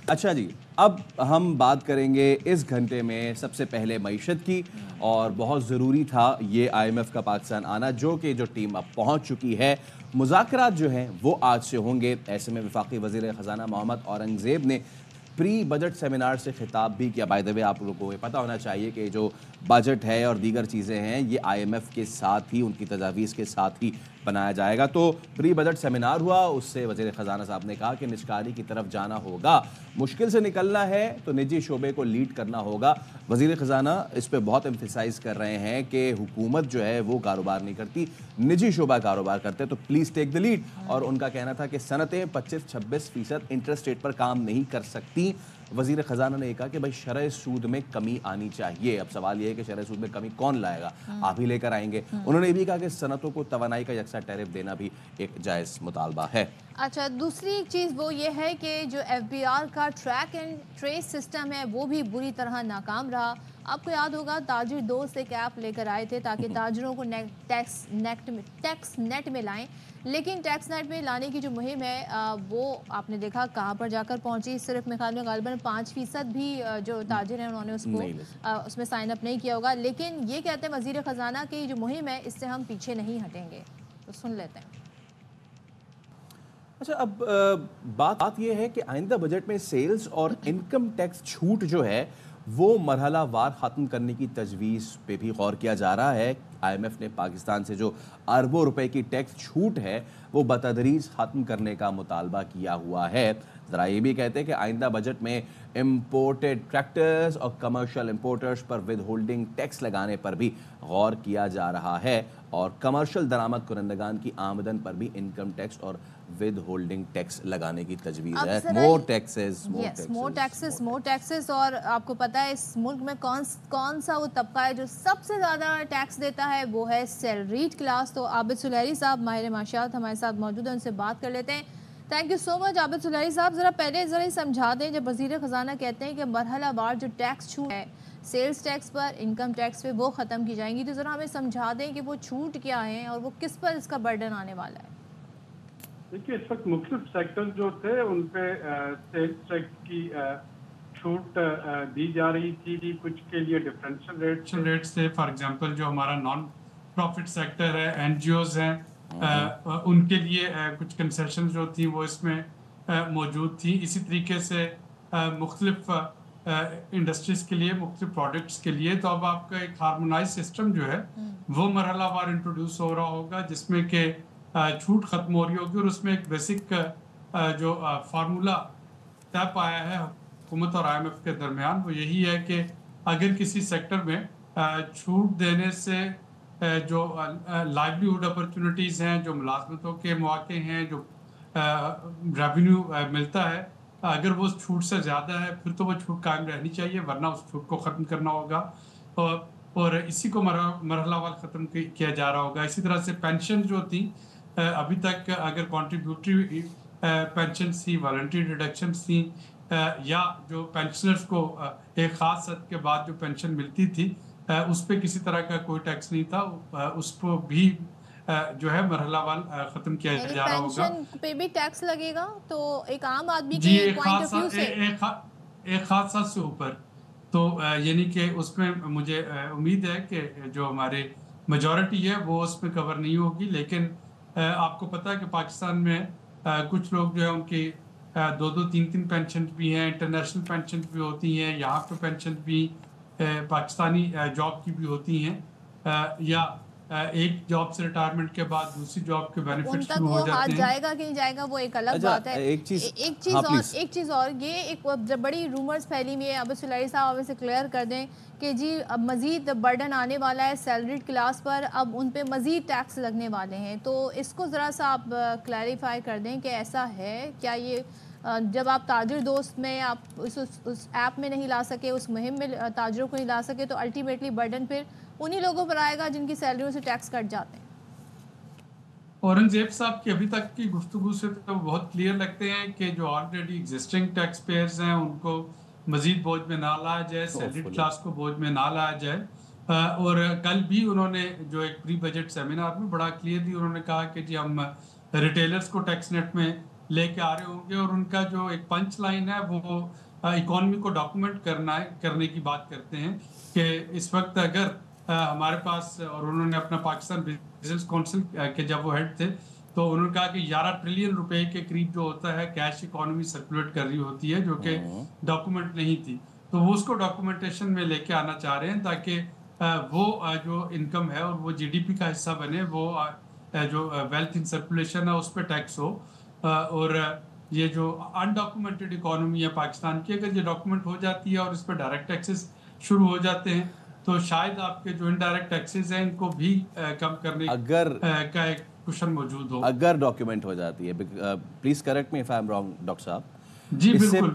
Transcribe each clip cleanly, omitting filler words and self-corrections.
اچھا جی، اب ہم بات کریں گے اس گھنٹے میں سب سے پہلے معیشت کی، اور بہت ضروری تھا یہ آئی ایم ایف کا پاکستان آنا، جو ٹیم اب پہنچ چکی ہے۔ مذاکرات جو ہیں وہ آج سے ہوں گے۔ ایسے میں وفاقی وزیر خزانہ محمد اورنگزیب نے پری بجٹ سیمینار سے خطاب بھی کیا۔ بائی دا وے آپ لوگوں کو یہ پتہ ہونا چاہیے کہ جو بجٹ ہے اور دیگر چیزیں ہیں یہ آئی ایم ایف کے ساتھ ہی، ان کی تجاویز کے ساتھ ہی بنایا جائے گا۔ تو پری بجٹ سیمینار ہوا، اس سے وزیر خزانہ صاحب نے کہا کہ نجکاری کی طرف جانا ہوگا، مشکل سے نکلنا ہے تو نجی شعبے کو لیڈ کرنا ہوگا۔ وزیر خزانہ اس پہ بہت ایمفیسائز کر رہے ہیں کہ حکومت جو ہے وہ کاروبار نہیں کرتی، نجی شعبہ کاروبار کرتے، تو پلیز ٹیک دا لیڈ۔ اور ان کا کہنا تھا کہ صنعتیں 25-26% انٹرسٹ ریٹ پر کام نہیں کر سکتی۔ وزیر خزانہ نے یہ کہا کہ بھائی شرح سود میں کمی آنی چاہیے۔ اب سوال یہ ہے کہ شرح سود میں کمی کون لائے گا؟ آپ ہی لے کر آئیں گے۔ انہوں نے یہ بھی کہا کہ صنعتوں کو توانائی کا یکساں ٹیرف دینا بھی ایک جائز مطالبہ ہے۔ اچھا، دوسری چیز وہ یہ ہے کہ جو ایف بی آر کا ٹریک اینڈ ٹریس سسٹم ہے وہ بھی بری طرح ناکام رہا۔ آپ کو یاد ہوگا تاجر دوست ایک ایپ لے کر آئے تھے تاکہ تاجروں کو ٹیکس نیٹ میں لائیں، لیکن ٹیکس نیٹ میں لانے کی جو مہم ہے وہ آپ نے دیکھا کہاں پر جا کر پہنچی۔ صرف میرے خیال میں غالباً 5% بھی جو تاجر ہیں انہوں نے اس میں سائن اپ نہیں کیا ہوگا۔ لیکن یہ کہتے ہیں وزیر خزانہ کی جو مہم ہے اس سے ہم پیچھے نہیں ہٹیں گے، تو سن لیتے ہیں۔ اچھا، اب بات یہ ہے کہ آئندہ بجٹ میں سیلز اور انکم ٹیکس چھوٹ جو ہے وہ مرحلہ وار ختم کرنے کی تجویز پہ بھی غور کیا جا رہا ہے۔ آئی ایم ایف نے پاکستان سے جو اربوں روپے کی ٹیکس چھوٹ ہے وہ بتدریج ختم کرنے کا مطالبہ کیا ہوا ہے۔ ذرا یہ بھی کہتے ہیں کہ آئندہ بجٹ میں امپورٹڈ ٹریکٹرز اور کمرشل امپورٹرز پر ود ہولڈنگ ٹیکس لگانے پر بھی غور کیا جا رہا ہے، اور کمرشل درآمد کنندگان کی آمدن پر بھی انکم ٹیکس اور ود ہولڈنگ ٹیکس لگانے کی تجویز ہے۔ مور ٹیکسز اور آپ کو پتہ ہے اس ملک میں کون سا وہ طبقہ ہے جو سب سے زیادہ ٹیکس دیتا ہے، وہ ہے سیلریڈ کلاس۔ تو عابد سلیری صاحب ماہر معاشیات ہمارے ساتھ موجود ہیں، ان سے بات کر لیتے ہیں۔ تھینک یو سو مچ عابد سلیری صاحب۔ ذرا ہی سمجھا دیں، جب وزیر خزانہ کہتے ہیں کہ مرحلہ وار جو ٹیکس چھوٹ ہے سیلز ٹیکس پر، انکم ٹیکس پہ، وہ ختم کی جائیں گی، تو ذرا ہمیں سمجھا دیں کہ وہ چھوٹ کیا ہیں اور وہ کس پر اس کا برڈن آنے والا ہے۔ دیکھیے، اس وقت مختلف سیکٹر جو تھے ان پہ سیلز ٹیکس کی چھوٹ دی جا رہی تھی، کچھ کے لیے ڈفرینشیل ریٹ سے۔ فار ایگزامپل جو ہمارا نان پروفٹ سیکٹر ہے، این جی اوز ہیں، ان کے لیے کچھ کنسیشن جو تھیں وہ اس میں موجود تھیں۔ اسی طریقے سے مختلف انڈسٹریز کے لیے، مختلف پروڈکٹس کے لیے۔ تو اب آپ کا ایک ہارمونائز سسٹم جو ہے وہ مرحلہ وار انٹروڈیوس ہو رہا ہوگا، جس میں کہ چھوٹ ختم ہو رہی ہوگی، اور اس میں ایک بیسک جو فارمولا طے پایا ہے حکومت اور آئی ایم ایف کے درمیان، وہ یہی ہے کہ اگر کسی سیکٹر میں چھوٹ دینے سے جو لائیولیہوڈ اپرچونٹیز ہیں، جو ملازمتوں کے مواقع ہیں، جو ریونیو ملتا ہے، اگر وہ اس چھوٹ سے زیادہ ہے پھر تو وہ چھوٹ قائم رہنی چاہیے، ورنہ اس چھوٹ کو ختم کرنا ہوگا، اور اسی کو مرحلہ وار ختم کیا جا رہا ہوگا۔ اسی طرح سے پینشن جو تھی ابھی تک، اگر کنٹریبیوٹری پینشنز تھی، والنٹری ڈیڈکشنز تھیں، یا جو پینشنرز کو ایک خاص حد کے بعد جو پینشن ملتی تھی اس پہ کسی طرح کا کوئی ٹیکس نہیں تھا، اس کو بھی جو ہے مرحلہ وار ختم کیا جا رہا ہوگا۔ پینشن پہ بھی ٹیکس لگے گا، تو ایک عام آدمی جی کے پوائنٹ آف ویو سے ایک خاص حد سے اوپر، تو یعنی کہ اس میں مجھے امید ہے کہ جو ہمارے میجورٹی ہے وہ اس میں کور نہیں ہوگی۔ لیکن آپ کو پتہ ہے کہ پاکستان میں کچھ لوگ جو ہے ان کی 2-3 پینشن بھی ہیں، انٹرنیشنل پینشن بھی ہوتی ہیں، یہاں پہ پینشن بھی پاکستانی جاب کی بھی ہوتی ہیں، یا ایک جاب سے ریٹائرمنٹ کے بعد دوسری جاب کے بینیفٹس شروع ہو جاتے ہیں۔ ان تک وہ جائے گا کہ نہیں جائے گا وہ ایک الگ بات ہے۔ ایک چیز اور یہ ایک بڑی رومرز پھیلی ہوئی ہے، عابد سلیری صاحب اسے کلیئر کر دیں کہ جی اب مزید برڈن آنے والا ہے سیلریڈ کلاس پر، اب ان پہ مزید ٹیکس لگنے والے ہیں، تو اس کو ذرا سا آپ کلیریفائی کر دیں کہ ایسا ہے کیا؟ یہ جب آپ تاجر دوست میں آپ اس ایپ میں نہیں لا سکے، اس مہم میں تاجروں کو نہیں لا سکے، تو الٹیمیٹلی برڈن پھر انہی لوگوں پر آئے گا جن کی سیلریوں سے ٹیکس کٹ جاتے ہیں۔ اورنگزیب صاحب کی ابھی تک کی گفتگو سے تو بہت کلیئر لگتے ہیں کہ جو آلریڈی ایگزسٹنگ ٹیکس پیئرز ہیں ان کو مزید بوجھ میں نہ لایا جائے، سیلریڈ کلاس کو بوجھ میں نہ لایا جائے۔ اور کل بھی انہوں نے جو ایک پری بجٹ سیمینار میں بڑا کلیئرلی انہوں نے کہا کہ جی ہم ریٹیلرز کو ٹیکس نیٹ میں لے کے آ رہے ہوں گے, اور ان کا جو ایک پنچ لائن ہے وہ اکانومی کو ڈاکومنٹ کرنے کی بات کرتے ہیں کہ اس وقت اگر ہمارے پاس, اور انہوں نے اپنا پاکستان بزنس کونسل کے جب وہ ہیڈ تھے تو انہوں نے کہا کہ 11 ٹریلین روپے کے قریب جو ہوتا ہے کیش اکانومی سرکولیٹ کر رہی ہوتی ہے جو کہ ڈاکومنٹ نہیں تھی, تو وہ اس کو ڈاکومنٹیشن میں لے کے آنا چاہ رہے ہیں تاکہ وہ جو انکم ہے اور وہ جی ڈی پی کا حصہ بنے, وہ جو ویلتھ ان سرکولیشن ہے اس پہ ٹیکس ہو. اور یہ جو انڈاکومنٹڈ اکانومی ہے پاکستان کی, اگر یہ ڈاکومنٹ ہو جاتی ہے اور اس پہ ڈائریکٹ ٹیکسز شروع ہو جاتے ہیں تو شاید آپ کے جو انڈائریکٹ ٹیکسز ہیں ان کو بھی کم کرنے کا ایک کوشن موجود ہو. اگر ڈاکیومنٹ ہو جاتی ہے, please correct me if I am wrong doctor صاحب, جی بالکل.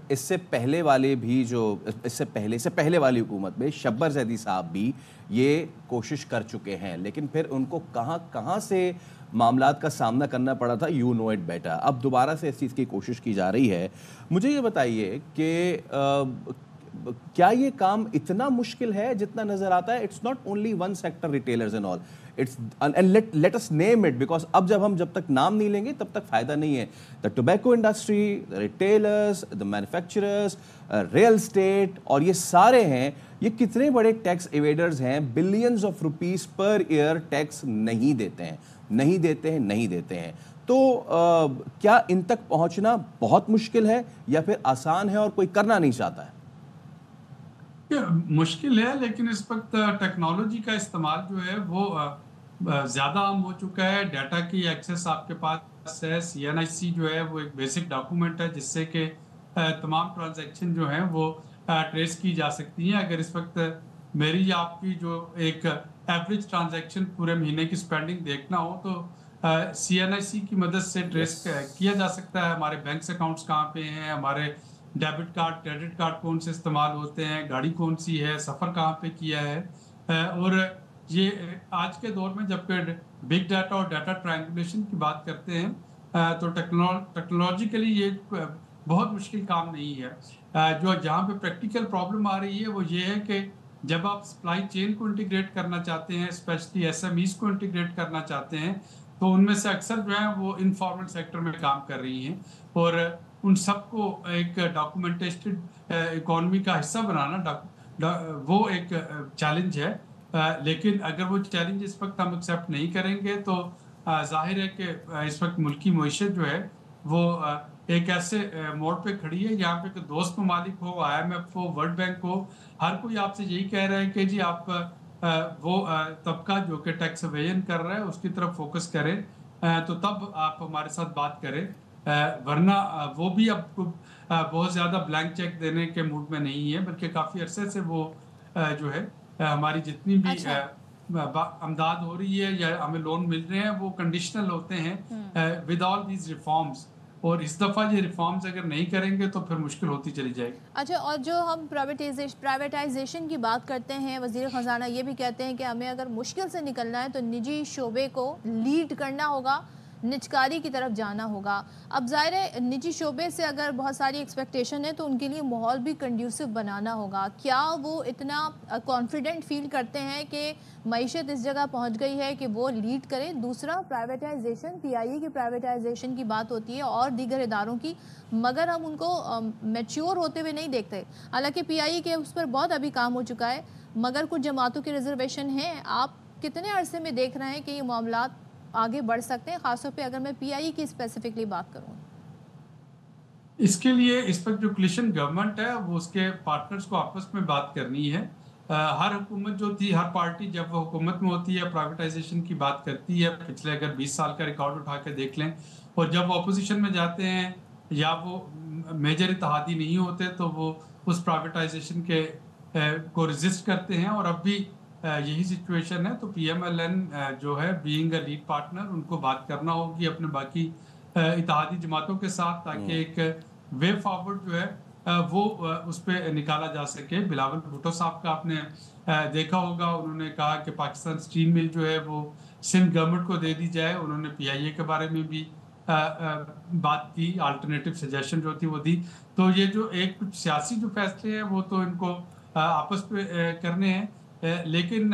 اس سے پہلے والے بھی جو اس سے پہلے والی حکومت میں شبر زیدی صاحب بھی یہ کوشش کر چکے ہیں, لیکن پھر ان کو کہاں سے معاملات کا سامنا کرنا پڑا تھا, یو نو اٹ بیٹر. اب دوبارہ سے اس چیز کی کوشش کی جا رہی ہے. مجھے یہ بتائیے کہ کیا یہ کام اتنا مشکل ہے جتنا نظر آتا ہے؟ It's not only one sector retailers and all, it's and let us name it, because اب جب تک نام نہیں لیں گے تب تک فائدہ نہیں ہے. دا ٹوبیکو انڈسٹری, دا ریٹیلرز, دا مینوفیکچررز, ریئل اسٹیٹ, اور یہ سارے ہیں, یہ کتنے بڑے ٹیکس ایویڈرز ہیں, billions of rupees per year tax نہیں دیتے ہیں. تو کیا ان تک پہنچنا بہت مشکل ہے یا پھر آسان ہے اور کوئی کرنا نہیں چاہتا ہے؟ مشکل ہے, لیکن اس وقت ٹیکنالوجی کا استعمال جو ہے وہ زیادہ عام ہو چکا ہے. ڈیٹا کی ایکسیس آپ کے پاس ہے. CNIC جو ہے وہ ایک بیسک ڈاکومنٹ ہے جس سے کہ تمام ٹرانزیکشن جو ہیں وہ ٹریس کی جا سکتی ہیں. اگر اس وقت میری یا آپ کی جو ایک ایوریج ٹرانزیکشن پورے مہینے کی سپینڈنگ دیکھنا ہو تو CNIC کی مدد سے ٹریس کیا جا سکتا ہے. ہمارے بینکس اکاؤنٹس کہاں پہ ہیں, ہمارے ڈیبٹ کارڈ کریڈٹ کارڈ کون سے استعمال ہوتے ہیں, گاڑی کون سی ہے, سفر کہاں پہ کیا ہے. اور یہ آج کے دور میں جب کہ بگ ڈیٹا اور ڈیٹا ٹرائنگولیشن کی بات کرتے ہیں تو ٹیکنالوجیکلی یہ بہت مشکل کام نہیں ہے. جو جہاں پہ پریکٹیکل پرابلم آ رہی ہے وہ یہ ہے کہ جب آپ سپلائی چین کو انٹیگریٹ کرنا چاہتے ہیں, اسپیشلی SMEs کو انٹیگریٹ کرنا چاہتے ہیں, تو ان میں سے اکثر جو ہیں وہ انفارمل سیکٹر میں کام کر رہی ہیں, اور ان سب کو ایک ڈاکومنٹیڈ اکانومی کا حصہ بنانا وہ ایک چیلنج ہے. لیکن اگر وہ چیلنج اس وقت ہم ایکسیپٹ نہیں کریں گے تو ظاہر ہے کہ اس وقت ملکی معیشت جو ہے وہ ایک ایسے موڑ پہ کھڑی ہے یہاں پہ کہ دوست ممالک ہو, IMF ہو, ورلڈ بینک ہو, ہر کوئی آپ سے یہی کہہ رہا ہے کہ جی آپ وہ طبقہ جو کہ ٹیکس ایویژن کر رہا ہے اس کی طرف فوکس کریں تو تب آپ ہمارے ساتھ بات کریں, ورنہ وہ بھی اب بہت زیادہ بلینک چیک دینے کے موڈ میں نہیں ہے, بلکہ کافی عرصے سے وہ جو ہے ہماری جتنی بھی امداد ہو رہی ہے یا ہمیں لون مل رہے ہیں وہ کنڈیشنل ہوتے ہیں ود آل دیز ریفارمز, اور اس دفعہ یہ ریفارمز اگر نہیں کریں گے تو پھر مشکل ہوتی چلی جائے گی. اچھا, اور جو ہم پرائیویٹائزیشن کی بات کرتے ہیں, وزیر خزانہ یہ بھی کہتے ہیں کہ ہمیں اگر مشکل سے نکلنا ہے تو نجی شعبے کو لیڈ کرنا ہوگا, نجکاری کی طرف جانا ہوگا. اب ظاہر ہے نجی شعبے سے اگر بہت ساری ایکسپیکٹیشن ہے تو ان کے لیے ماحول بھی کنڈیوسو بنانا ہوگا. کیا وہ اتنا کانفیڈنٹ فیل کرتے ہیں کہ معیشت اس جگہ پہنچ گئی ہے کہ وہ لیڈ کریں؟ دوسرا, پرائیویٹائزیشن, PIE کی پرائیویٹائزیشن کی بات ہوتی ہے اور دیگر اداروں کی, مگر ہم ان کو میچیور ہوتے ہوئے نہیں دیکھتے. حالانکہ PIE کے اس پر بہت ابھی کام ہو چکا ہے, مگر کچھ جماعتوں کی ریزرویشن ہیں. آپ کتنے عرصے میں دیکھ رہے ہیں کہ یہ معاملات آگے بڑھ سکتے ہیں, خاص طور پہ اگر میں PIE کی اسپیسیفکلی بات کروں؟ اس کے لیے اس وقت جو کولیشن گورنمنٹ ہے وہ اس کے پارٹنرز کو آپس میں بات کرنی ہے. ہر حکومت جو تھی, ہر پارٹی جب وہ حکومت میں ہوتی ہے پرائیویٹائزیشن کی بات کرتی ہے, پچھلے اگر 20 سال کا ریکارڈ اٹھا کے دیکھ لیں, اور جب وہ اپوزیشن میں جاتے ہیں یا وہ میجر اتحادی نہیں ہوتے تو وہ اس پرائیویٹائزیشن کے کو ریزسٹ کرتے ہیں. اور اب بھی یہی سچویشن ہے. تو PMLN جو ہے بینگ اے لیڈ پارٹنر, ان کو بات کرنا ہوگی اپنے باقی اتحادی جماعتوں کے ساتھ تاکہ ایک وے فارورڈ جو ہے وہ اس پہ نکالا جا سکے. بلاول بھٹو صاحب کا آپ نے دیکھا ہوگا, انہوں نے کہا کہ پاکستان اسٹیم مل جو ہے وہ سندھ گورنمنٹ کو دے دی جائے. انہوں نے PIA کے بارے میں بھی بات کی, آلٹرنیٹیو سجیشن جو تھی وہ دی. تو یہ جو ایک کچھ سیاسی جو فیصلے ہیں وہ تو ان کو آپس پہ کرنے ہیں, لیکن